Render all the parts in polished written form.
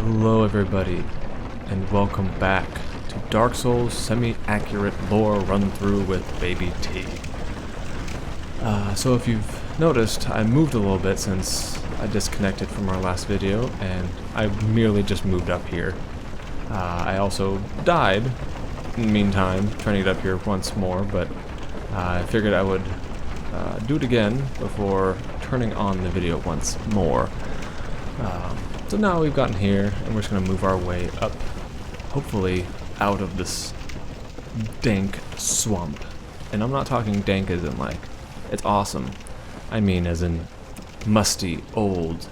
Hello everybody, and welcome back to Dark Souls semi-accurate lore run-through with Baby T. So if you've noticed, I moved a little bit since I disconnected from our last video, and I merely just moved up here. I also died in the meantime, trying to get up here once more, but I figured I would do it again before turning on the video once more. So now we've gotten here, and we're just going to move our way up, hopefully out of this dank swamp. And I'm not talking dank as in like, it's awesome. I mean as in musty, old,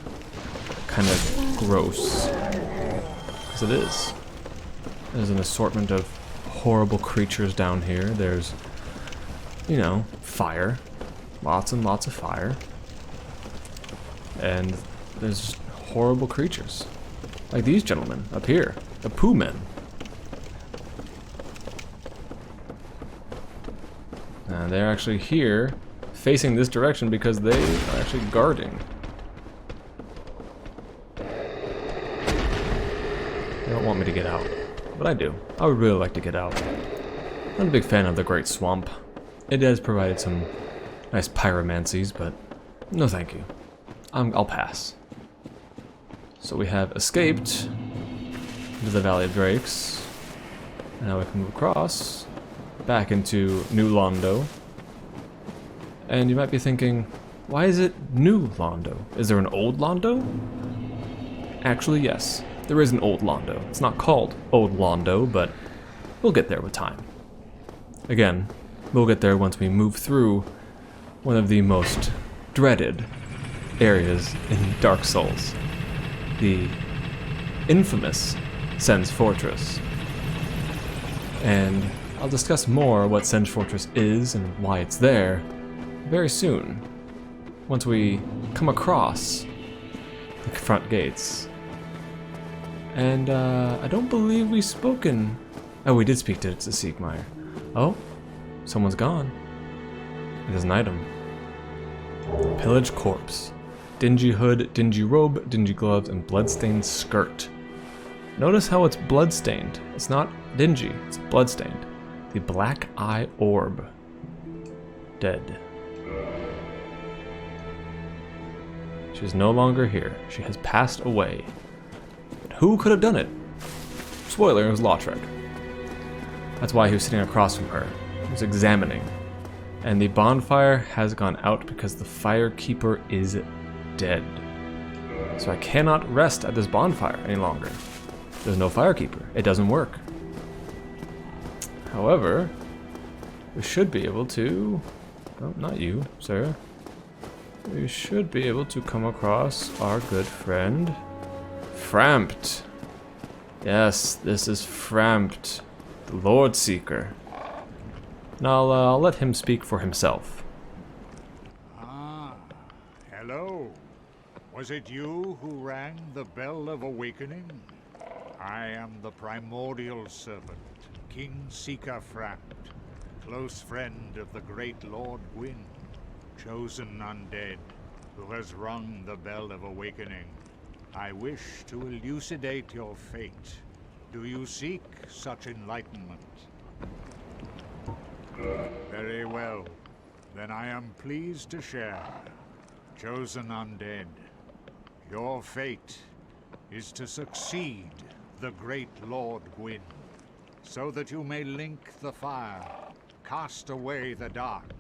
kind of gross. Because it is. There's an assortment of horrible creatures down here. There's, you know, fire. Lots and lots of fire. And there's horrible creatures. Like these gentlemen up here. The poo men. And they're actually here, facing this direction because they are actually guarding. They don't want me to get out. But I do. I would really like to get out. I'm not a big fan of the Great Swamp. It has provided some nice pyromancies, but no thank you. I'll pass. So we have escaped into the Valley of Drakes. And now we can move across back into New Londo. And you might be thinking, why is it New Londo? Is there an Old Londo? Actually, yes. There is an Old Londo. It's not called Old Londo, but we'll get there with time. Again, we'll get there once we move through one of the most dreaded areas in Dark Souls. The infamous Sen's Fortress. And I'll discuss more what Sen's Fortress is and why it's there very soon, once we come across the front gates. And I don't believe we've spoken. Oh, we did speak to Siegmeyer. Oh, someone's gone. It is an item. Pillaged corpse. Dingy hood, dingy robe, dingy gloves, and bloodstained skirt. Notice how it's bloodstained. It's not dingy, it's bloodstained. The Black Eye Orb. Dead. She's no longer here. She has passed away. But who could have done it? Spoiler, it was Lautrec. That's why he was sitting across from her. He was examining. And the bonfire has gone out because the firekeeper is dead. So I cannot rest at this bonfire any longer. There's no firekeeper. It doesn't work. However, we should be able to... Oh, not you, sir. We should be able to come across our good friend, Frampt. Yes, this is Frampt, the Lord Seeker. And I'll let him speak for himself. Ah, hello. Was it you who rang the bell of awakening? I am the primordial servant, King Seeker Frampt, close friend of the great Lord Gwyn, chosen undead, who has rung the bell of awakening. I wish to elucidate your fate. Do you seek such enlightenment? Very well. Then I am pleased to share. Chosen undead, your fate is to succeed the great Lord Gwyn, so that you may link the fire, cast away the dark,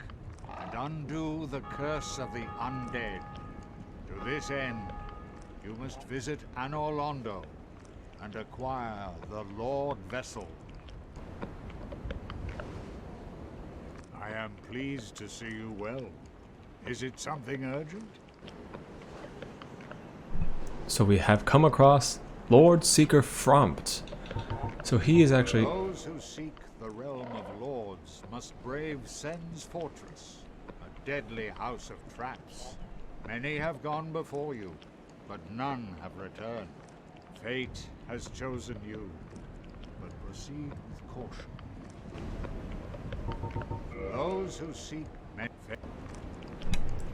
and undo the curse of the undead. To this end, you must visit Anor Londo and acquire the Lord Vessel. I am pleased to see you well. Is it something urgent? So we have come across Lord Seeker Frampt. So he is actually... Those who seek the realm of lords must brave Sen's Fortress, a deadly house of traps. Many have gone before you, but none have returned. Fate has chosen you, but proceed with caution. Those who seek...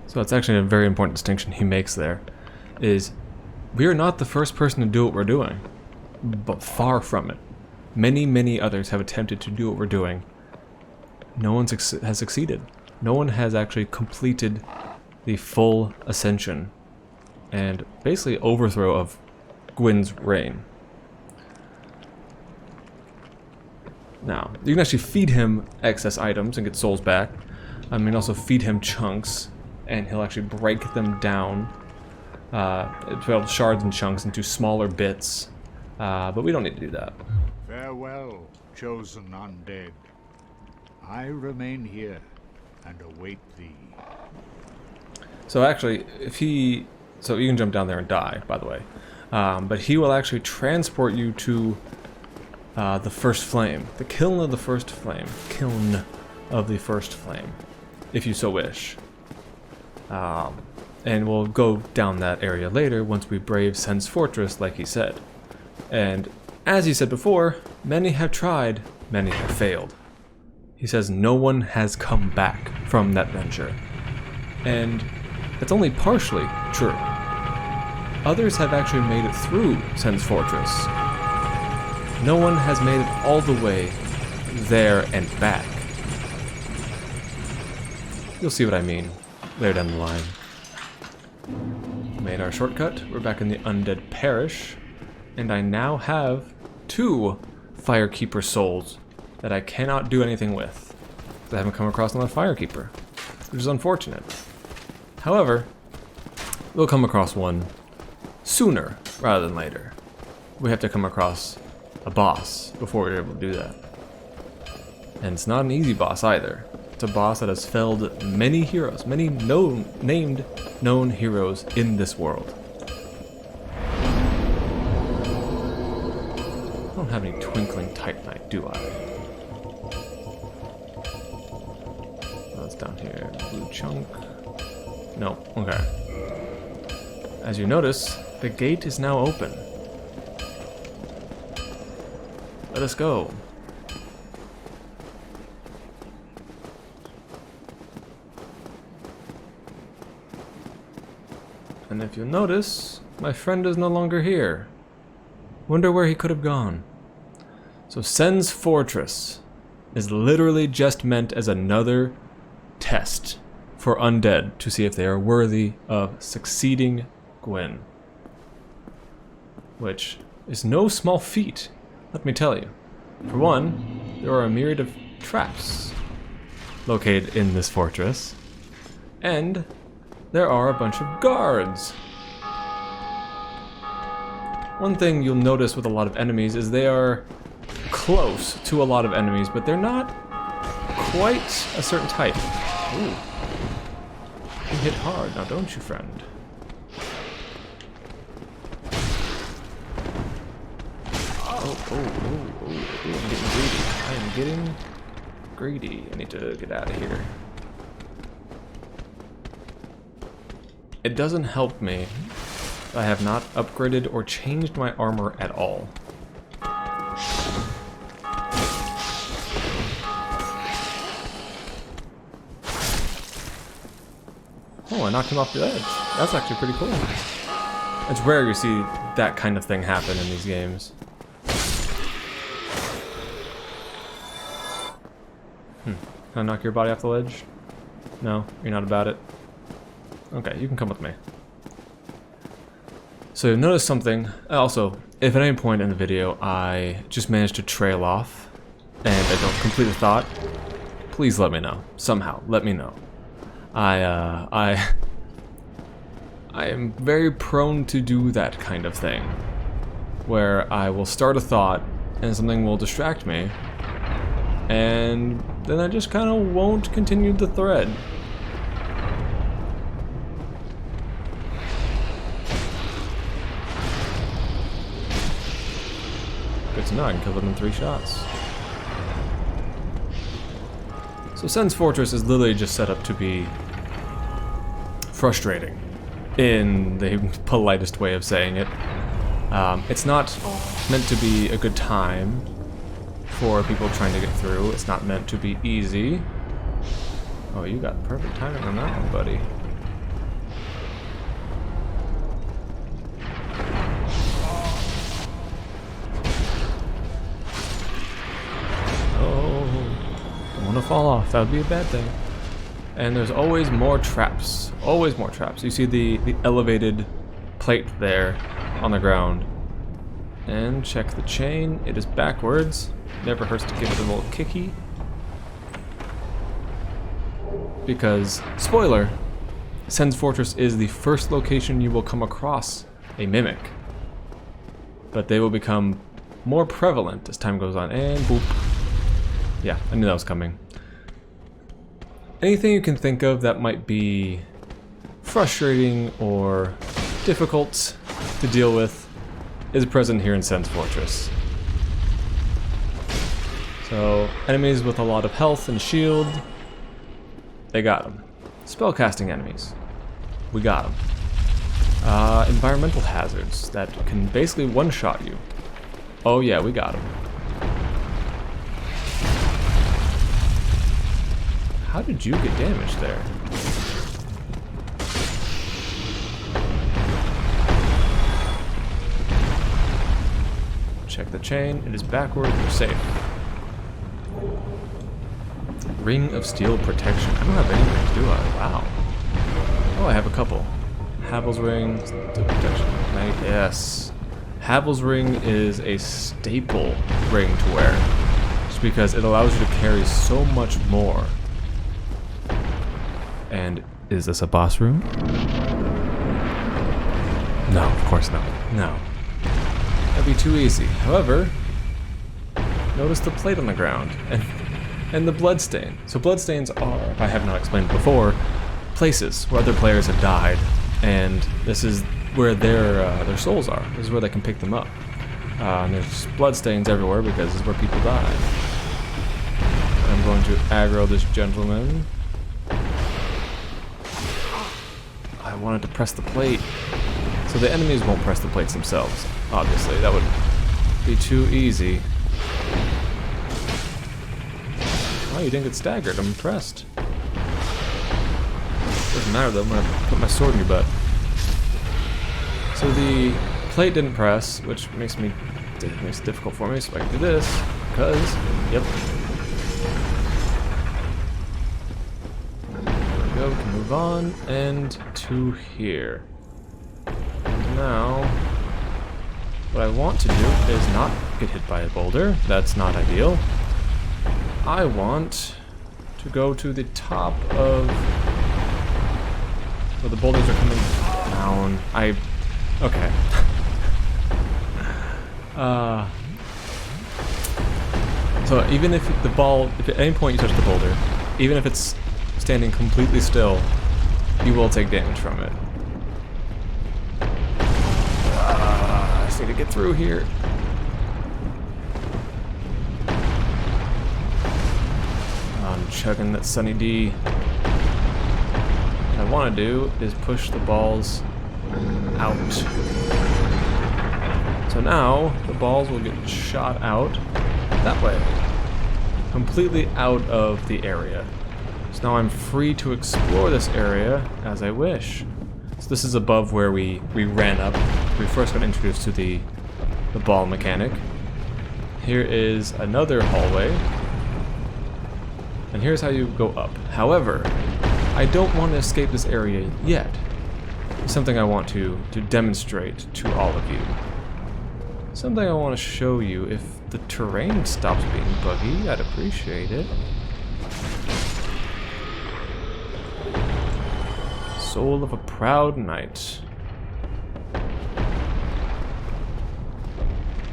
So that's actually a very important distinction he makes there, is we are not the first person to do what we're doing, but far from it. Many, many others have attempted to do what we're doing. No one has succeeded. No one has actually completed the full ascension and basically overthrow of Gwyn's reign. Now, you can actually feed him excess items and get souls back. I mean, also feed him chunks, and he'll actually break them down, 12 shards and chunks into smaller bits, but we don't need to do that. Farewell, chosen undead. I remain here and await thee. So actually, so you can jump down there and die, by the way, but he will actually transport you to the first flame, the kiln of the first flame, if you so wish. And we'll go down that area later once we brave Sen's Fortress, like he said. And as he said before, many have tried, many have failed. He says no one has come back from that venture. And that's only partially true. Others have actually made it through Sen's Fortress. No one has made it all the way there and back. You'll see what I mean later down the line. Made our shortcut. We're back in the Undead Parish. And I now have 2 Firekeeper souls that I cannot do anything with. I haven't come across another Firekeeper, which is unfortunate. However, we'll come across one sooner rather than later. We have to come across a boss before we're able to do that. And it's not an easy boss either. It's a boss that has felled many heroes, many named known heroes in this world. I don't have any Twinkling Titanite, do I? Oh, it's down here. Blue chunk. No, okay. As you notice, the gate is now open. Let us go. And if you'll notice, my friend is no longer here. Wonder where he could have gone. So Sen's Fortress is literally just meant as another test for undead to see if they are worthy of succeeding Gwyn. Which is no small feat, let me tell you. For one, there are a myriad of traps located in this fortress, and there are a bunch of guards. One thing you'll notice with a lot of enemies is they are close to a lot of enemies, but they're not quite a certain type. Ooh. You hit hard now, don't you, friend? Oh, I am getting greedy. I need to get out of here. It doesn't help me. I have not upgraded or changed my armor at all. Oh, I knocked him off the edge. That's actually pretty cool. It's rare you see that kind of thing happen in these games. Can I knock your body off the ledge? No? You're not about it? Okay, you can come with me. So you'll notice something. Also, if at any point in the video I just manage to trail off and I don't complete a thought, please let me know. Somehow, let me know. I am very prone to do that kind of thing, where I will start a thought and something will distract me, and then I just kind of won't continue the thread. Good to know, I can kill them in 3 shots. So Sen's Fortress is literally just set up to be frustrating, in the politest way of saying it. It's not meant to be a good time for people trying to get through. It's not meant to be easy. Oh, you got perfect timing on that one, buddy. fall off. That would be a bad thing. And there's always more traps. Always more traps. You see the elevated plate there on the ground. And check the chain. It is backwards. Never hurts to give it a little kicky. Because, spoiler, Sen's Fortress is the first location you will come across a mimic. But they will become more prevalent as time goes on. And boop. Yeah, I knew that was coming. Anything you can think of that might be frustrating or difficult to deal with is present here in Sen's Fortress. So, enemies with a lot of health and shield, they got them. Spellcasting enemies, we got them. Environmental hazards that can basically one-shot you. Oh yeah, we got them. How did you get damaged there? Check the chain. It is backward. You're safe. Ring of Steel Protection. I don't have any rings, do I? Wow. Oh, I have a couple. Havel's Ring, Steel Protection. Yes. Havel's Ring is a staple ring to wear. Just because it allows you to carry so much more. And is this a boss room? No, of course not. No. That'd be too easy. However, notice the plate on the ground and the bloodstain. So bloodstains are, if I have not explained before, places where other players have died, and this is where their souls are. This is where they can pick them up. And there's bloodstains everywhere because this is where people die. I'm going to aggro this gentleman. I wanted to press the plate. So the enemies won't press the plates themselves, obviously. That would be too easy. Oh, you didn't get staggered. I'm impressed. Doesn't matter though, I'm gonna put my sword in your butt. So the plate didn't press, which makes it difficult for me, so I can do this, because, yep. There we go, we can move on, and to here. And now, what I want to do is not get hit by a boulder. That's not ideal. I want to go to the top of where the boulders are coming down. Okay. So even if the ball, if at any point you touch the boulder, even if it's standing completely still, you will take damage from it. I just need to get through here. I'm chugging that Sunny D. What I want to do is push the balls out. So now the balls will get shot out that way, completely out of the area. So now I'm free to explore this area as I wish. So this is above where we ran up. We first got introduced to the ball mechanic. Here is another hallway. And here's how you go up. However, I don't want to escape this area yet. It's something I want to demonstrate to all of you. Something I want to show you. If the terrain stops being buggy, I'd appreciate it. Soul of a Proud Knight.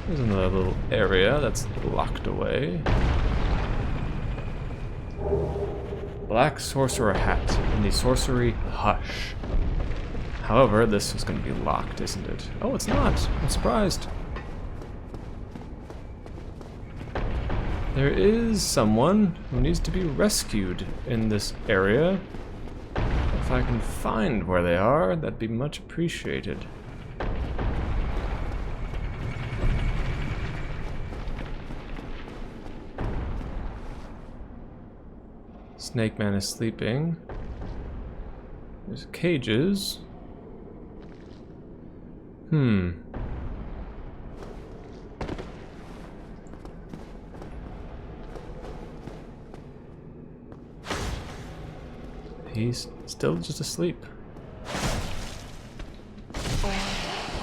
There's another little area that's locked away. Black Sorcerer Hat in the Sorcery Hush. However, this is going to be locked, isn't it? Oh, it's not. I'm surprised. There is someone who needs to be rescued in this area. If I can find where they are, that'd be much appreciated. Snake Man is sleeping. There's cages. He's still just asleep.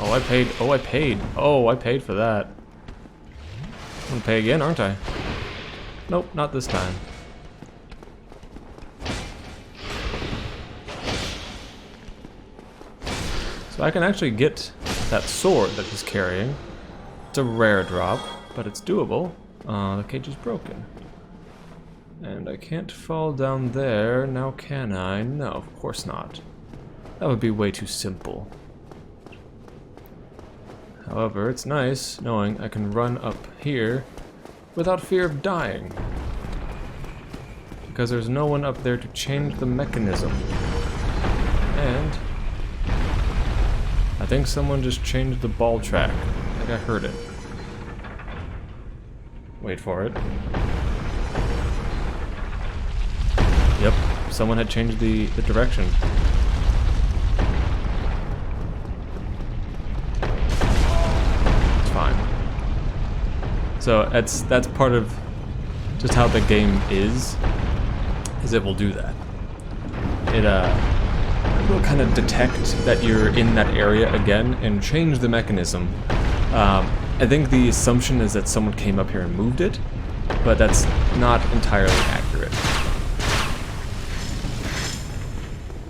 Oh, I paid. Oh, I paid. Oh, I paid for that. I'm gonna pay again, aren't I? Nope, not this time. So I can actually get that sword that he's carrying. It's a rare drop, but it's doable. The cage is broken. And I can't fall down there, now can I? No, of course not. That would be way too simple. However, it's nice knowing I can run up here without fear of dying. Because there's no one up there to change the mechanism. And I think someone just changed the ball track. I think I heard it. Wait for it. Yep, someone had changed the direction. It's fine. So that's part of just how the game is it will do that. It will kind of detect that you're in that area again and change the mechanism. I think the assumption is that someone came up here and moved it, but that's not entirely accurate.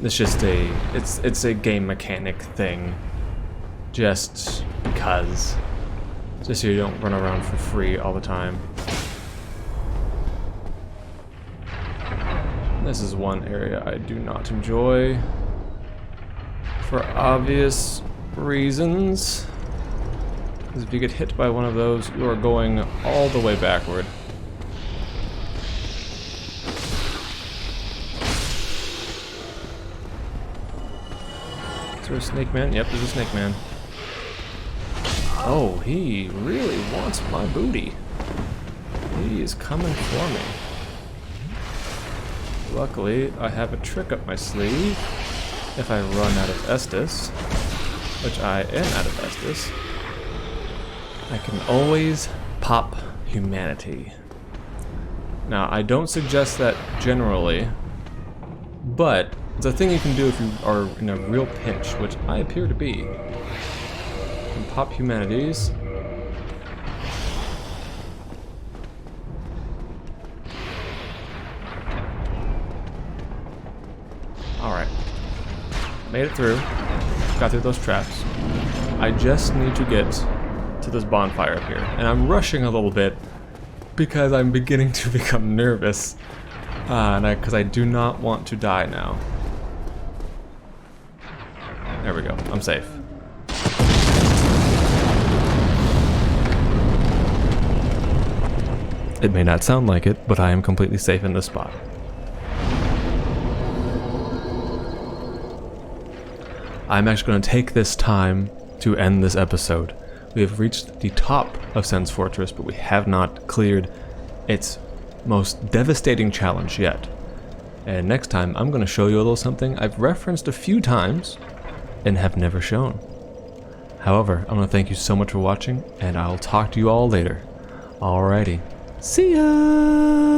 It's just it's a game mechanic thing, just because, just so you don't run around for free all the time. This is one area I do not enjoy, for obvious reasons. Because if you get hit by one of those, you are going all the way backward. Is there a snake man? Yep, there's a snake man. Oh, he really wants my booty. He is coming for me. Luckily, I have a trick up my sleeve. If I run out of Estus, which I am out of Estus, I can always pop humanity. Now, I don't suggest that generally, but it's a thing you can do if you are in a real pinch, which I appear to be. You can pop humanities. Alright. Made it through. Got through those traps. I just need to get to this bonfire up here. And I'm rushing a little bit because I'm beginning to become nervous. Because I do not want to die now. There we go. I'm safe. It may not sound like it, but I am completely safe in this spot. I'm actually going to take this time to end this episode. We have reached the top of Sen's Fortress, but we have not cleared its most devastating challenge yet. And next time, I'm going to show you a little something I've referenced a few times and have never shown. However, I want to thank you so much for watching, and I'll talk to you all later. Alrighty. See ya!